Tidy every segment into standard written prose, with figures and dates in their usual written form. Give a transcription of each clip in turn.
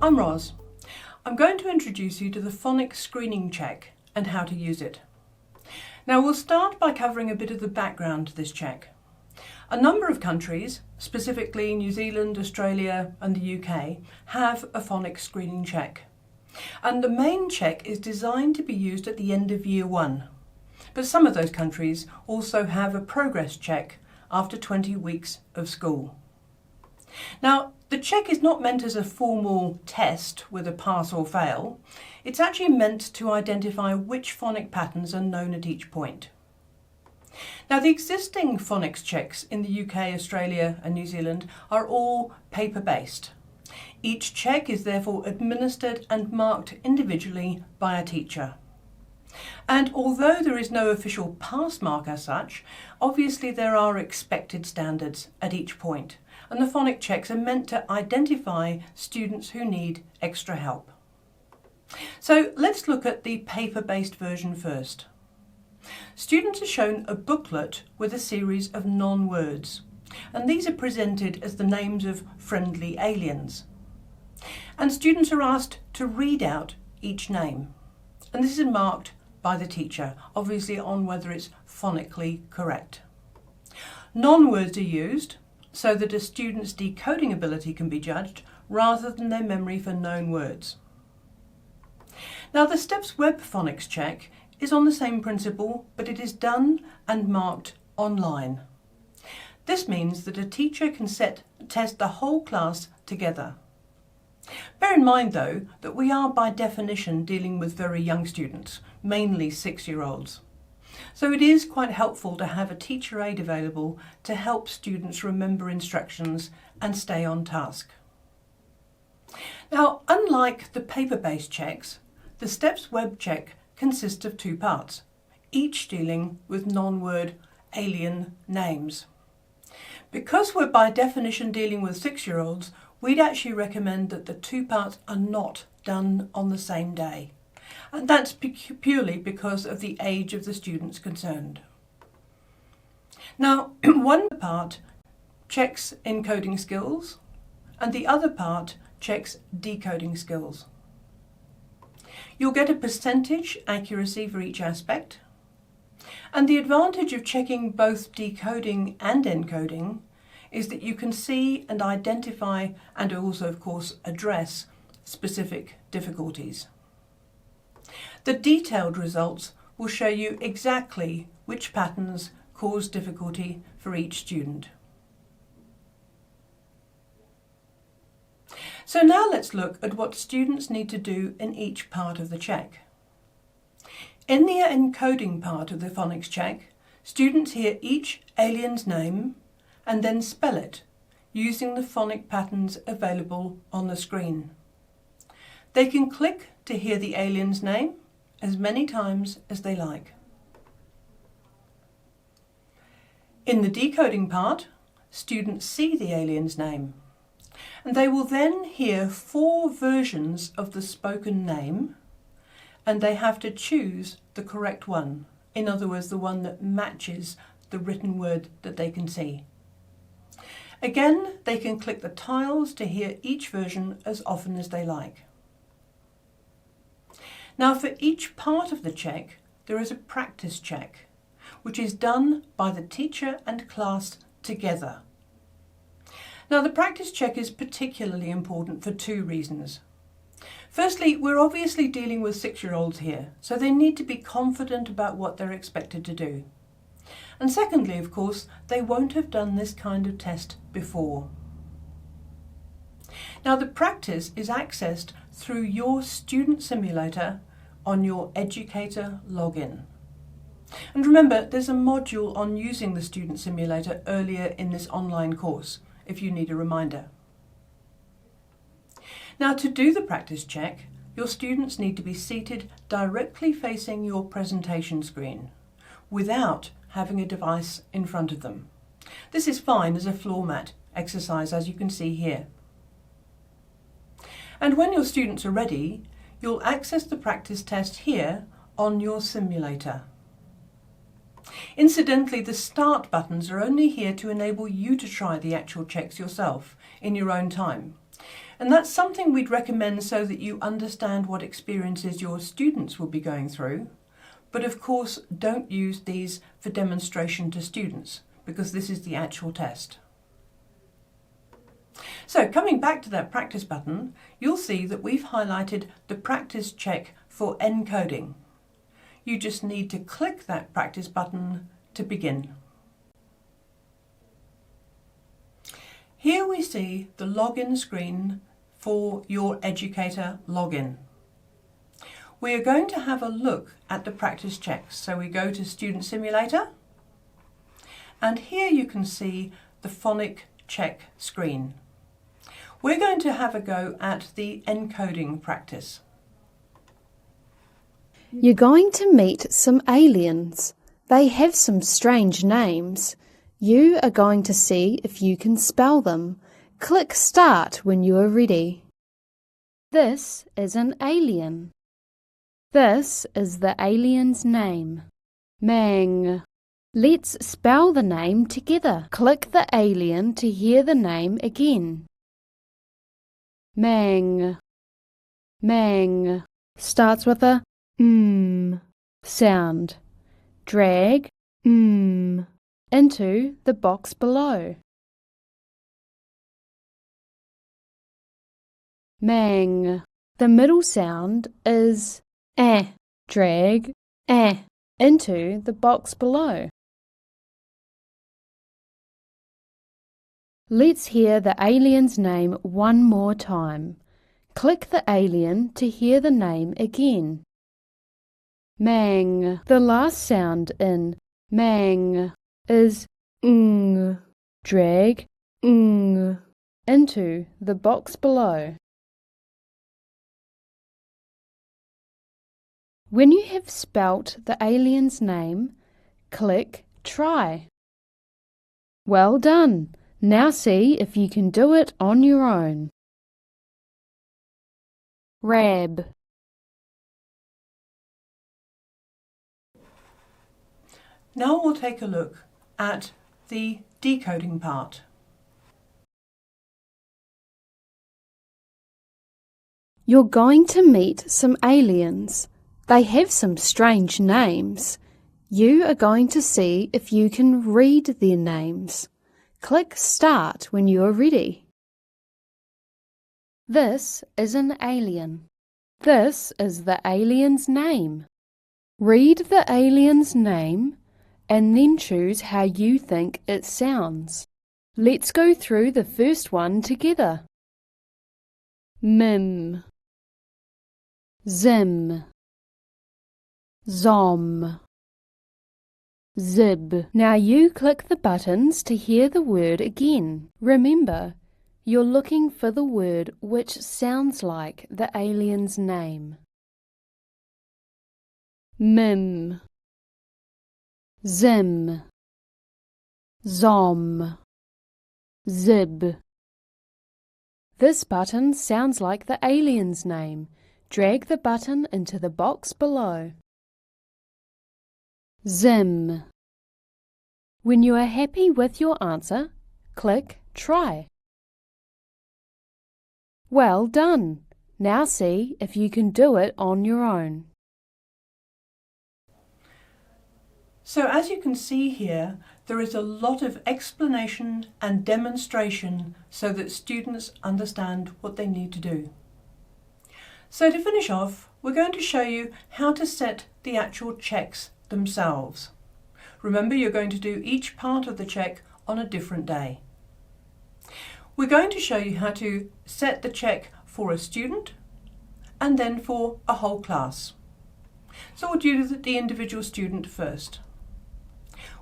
I'm Roz. I'm going to introduce you to the phonics screening check and how to use it. Now we'll start by covering a bit of the background to this check. A number of countries, specifically New Zealand, Australia and the UK, have a phonics screening check. And the main check is designed to be used at the end of year 1. But some of those countries also have a progress check after 20 weeks of school. Now, the check is not meant as a formal test with a pass or fail. It's actually meant to identify which phonic patterns are known at each point. Now, the existing phonics checks in the UK, Australia and New Zealand are all paper-based. Each check is therefore administered and marked individually by a teacher. And although there is no official pass mark as such, obviously there are expected standards at each point, and the phonics checks are meant to identify students who need extra help. So let's look at the paper-based version first. Students are shown a booklet with a series of non-words, and these are presented as the names of friendly aliens. And students are asked to read out each name, and this is marked by the teacher, obviously on whether it's phonically correct. Non-words are used so that a student's decoding ability can be judged rather than their memory for known words. Now, the StepsWeb Phonics Check is on the same principle, but it is done and marked online. This means that a teacher can test the whole class together. Bear in mind, though, that we are by definition dealing with very young students, mainly 6-year-olds. So it is quite helpful to have a teacher aid available to help students remember instructions and stay on task. Now, unlike the paper-based checks, the StepsWeb check consists of 2 parts, each dealing with non-word alien names. Because we're by definition dealing with 6-year-olds, we'd actually recommend that the 2 parts are not done on the same day. And that's purely because of the age of the students concerned. Now, one part checks encoding skills and the other part checks decoding skills. You'll get a percentage accuracy for each aspect. And the advantage of checking both decoding and encoding is that you can see and identify and also, of course, address specific difficulties. The detailed results will show you exactly which patterns cause difficulty for each student. So now let's look at what students need to do in each part of the check. In the encoding part of the phonics check, students hear each alien's name and then spell it using the phonic patterns available on the screen. They can click to hear the alien's name as many times as they like. In the decoding part, students see the alien's name, and they will then hear 4 versions of the spoken name, and they have to choose the correct one, in other words, the one that matches the written word that they can see. Again, they can click the tiles to hear each version as often as they like. Now, for each part of the check, there is a practice check, which is done by the teacher and class together. Now, the practice check is particularly important for 2 reasons. Firstly, we're obviously dealing with 6-year-olds here, so they need to be confident about what they're expected to do. And secondly, of course, they won't have done this kind of test before. Now, the practice is accessed through your student simulator on your educator login. And remember, there's a module on using the student simulator earlier in this online course, if you need a reminder. Now, to do the practice check, your students need to be seated directly facing your presentation screen, without having a device in front of them. This is fine as a floor mat exercise, as you can see here. And when your students are ready, you'll access the practice test here on your simulator. Incidentally, the start buttons are only here to enable you to try the actual checks yourself in your own time. And that's something we'd recommend so that you understand what experiences your students will be going through. But of course, don't use these for demonstration to students, because this is the actual test. So coming back to that practice button, you'll see that we've highlighted the practice check for encoding. You just need to click that practice button to begin. Here we see the login screen for your educator login. We are going to have a look at the practice checks. So we go to Student Simulator, and here you can see the phonic check screen. We're going to have a go at the encoding practice. You're going to meet some aliens. They have some strange names. You are going to see if you can spell them. Click Start when you are ready. This is an alien. This is the alien's name. Mang. Let's spell the name together. Click the alien to hear the name again. Mang. Mang. Starts with a sound. Drag into the box below. Mang. The middle sound is drag into the box below. Let's hear the alien's name one more time. Click the alien to hear the name again. Mang. The last sound in mang is ng. Drag ng into the box below. When you have spelt the alien's name, click Try. Well done! Now see if you can do it on your own. Rab. Now we'll take a look at the decoding part. You're going to meet some aliens. They have some strange names. You are going to see if you can read their names. Click Start when you are ready. This is an alien. This is the alien's name. Read the alien's name and then choose how you think it sounds. Let's go through the first one together. Mim. Zim. Zom. Zib. Now you click the buttons to hear the word again. Remember, you're looking for the word which sounds like the alien's name. Mim. Zim. Zom. Zib. This button sounds like the alien's name. Drag the button into the box below. Zim. When you are happy with your answer, click Try. Well done! Now see if you can do it on your own. So as you can see here, there is a lot of explanation and demonstration so that students understand what they need to do. So to finish off, we're going to show you how to set the actual checks themselves. Remember, you're going to do each part of the check on a different day. We're going to show you how to set the check for a student and then for a whole class. So we'll do the individual student first.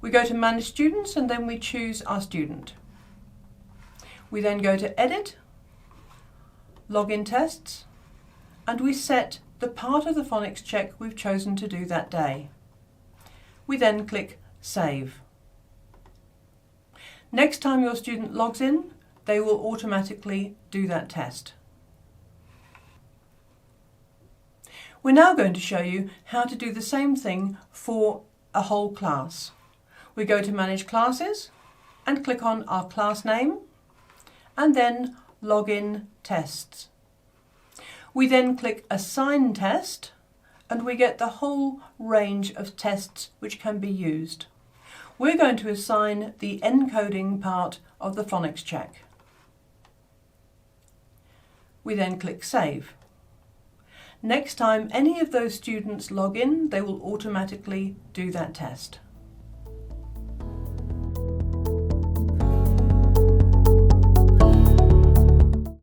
We go to Manage Students and then we choose our student. We then go to Edit, Login Tests, and we set the part of the phonics check we've chosen to do that day. We then click Save. Next time your student logs in, they will automatically do that test. We're now going to show you how to do the same thing for a whole class. We go to Manage Classes and click on our class name and then login tests. We then click Assign Test and we get the whole range of tests which can be used. We're going to assign the encoding part of the phonics check. We then click Save. Next time any of those students log in, they will automatically do that test.